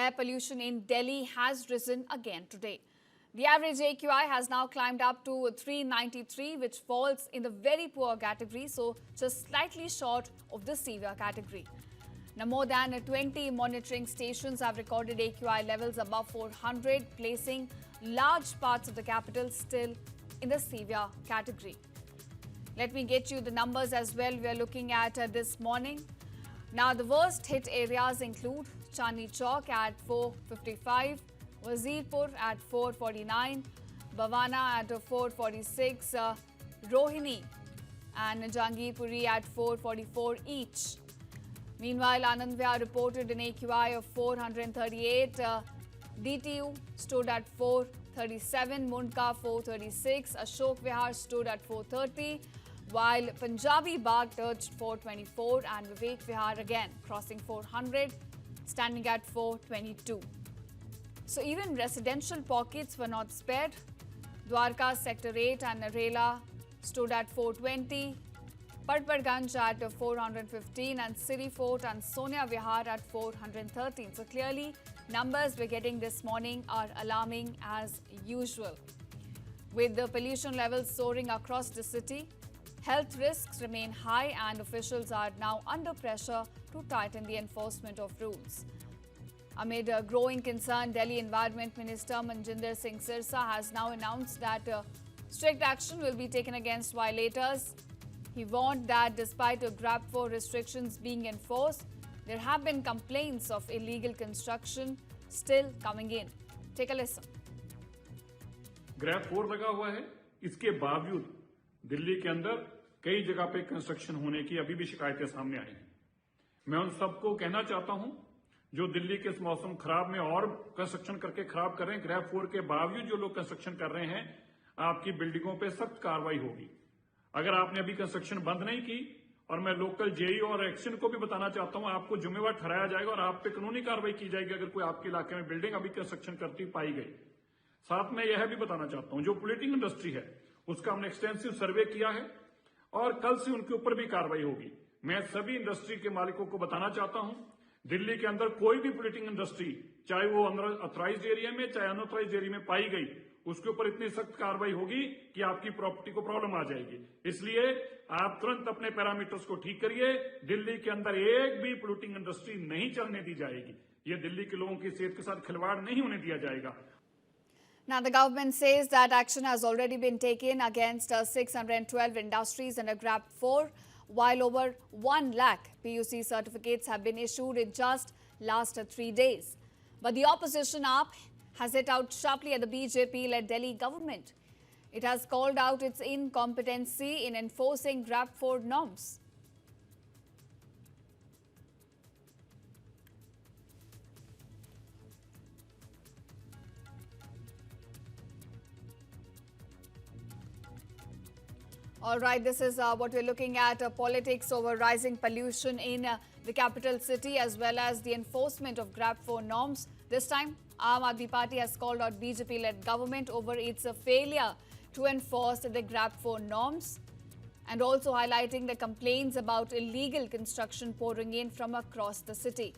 air pollution in Delhi has risen again today. The average AQI has now climbed up to 393, which falls in the very poor category, so just slightly short of the severe category. Now, more than 20 monitoring stations have recorded AQI levels above 400, placing large parts of the capital still in the severe category. Let me get you the numbers as well we are looking at this morning. Now, the worst hit areas include Chandni Chowk at 455, Wazirpur at 449, Bhavana at 446, Rohini and Jangirpuri at 444 each. Meanwhile, Anand Vihar reported an AQI of 438, DTU stood at 437, Mundka 436, Ashok Vihar stood at 430, while Punjabi Bagh touched 424 and Vivek Vihar again crossing 400, standing at 422. So even residential pockets were not spared. Dwarka Sector 8 and Narela stood at 420, Padparganj at 415 and Siri Fort and Sonia Vihar at 413. So clearly numbers we're getting this morning are alarming as usual. With the pollution levels soaring across the city, health risks remain high and officials are now under pressure to tighten the enforcement of rules. Amid a growing concern, Delhi Environment Minister Manjinder Singh Sirsa has now announced that strict action will be taken against violators. He warned that despite GRAP-4 restrictions being enforced, there have been complaints of illegal construction still coming in. Take a listen. GRAP-4 लगा हुआ है, इसके बावजूद दिल्ली के अंदर कई जगह पे कंस्ट्रक्शन होने की अभी भी शिकायतें सामने आई हैं। मैं उन सबको कहना चाहता हूं जो दिल्ली के इस मौसम खराब में और कंस्ट्रक्शन करके खराब कर रहे हैं, GRAP-4 के बावजूद जो लोग कंस्ट्रक्शन कर रहे हैं, आपकी बिल्डिंगों पे सख्त कार्रवाई होगी। अगर आपने अभी कंस्ट्रक्शन बंद नहीं की, और मैं लोकल जेई और एक्शन को भी बताना चाहता हूं, आपको जिम्मेवार ठहराया जाएगा और आप पे कानूनी कार्रवाई की जाएगी अगर कोई आपके इलाके में बिल्डिंग अभी कंस्ट्रक्शन करती पाई गई। साथ में यह भी बताना चाहता हूं, जो पोलिटिकल इंडस्ट्री है उसका हमने एक्सटेंसिव सर्वे किया है और कल से उनके ऊपर भी कार्रवाई होगी। मैं सभी इंडस्ट्री के मालिकों को बताना चाहता हूं, दिल्ली के अंदर कोई भी पोलिटिकल इंडस्ट्री, चाहे वो ऑथराइज्ड एरिया में चाहे अनऑथराइज्ड एरिया में पाई गई, उसके ऊपर इतनी सख्त कार्रवाई होगी कि आपकी प्रॉपर्टी को प्रॉब्लम आ जाएगी। इसलिए आप तुरंत अपने पैरामीटर्स को ठीक करिए। दिल्ली के अंदर एक भी पोल्यूटिंग इंडस्ट्री नहीं चलने दी जाएगी। ये दिल्ली के लोगों की सेहत के साथ खिलवाड़ नहीं होने दिया जाएगा। Now, the government says that action has already been taken against 612 industries under GRAP-4, while over 1 lakh PUC certificates have been issued in just last 3 days. But the opposition AAP has hit out sharply at the BJP-led Delhi government. It has called out its incompetency in enforcing GRAP-4 norms. All right, this is what we're looking at, politics over rising pollution in the capital city as well as the enforcement of GRAP-4 norms. This time, Aam Aadmi Party has called out BJP-led government over its failure to enforce the GRAP-4 norms and also highlighting the complaints about illegal construction pouring in from across the city.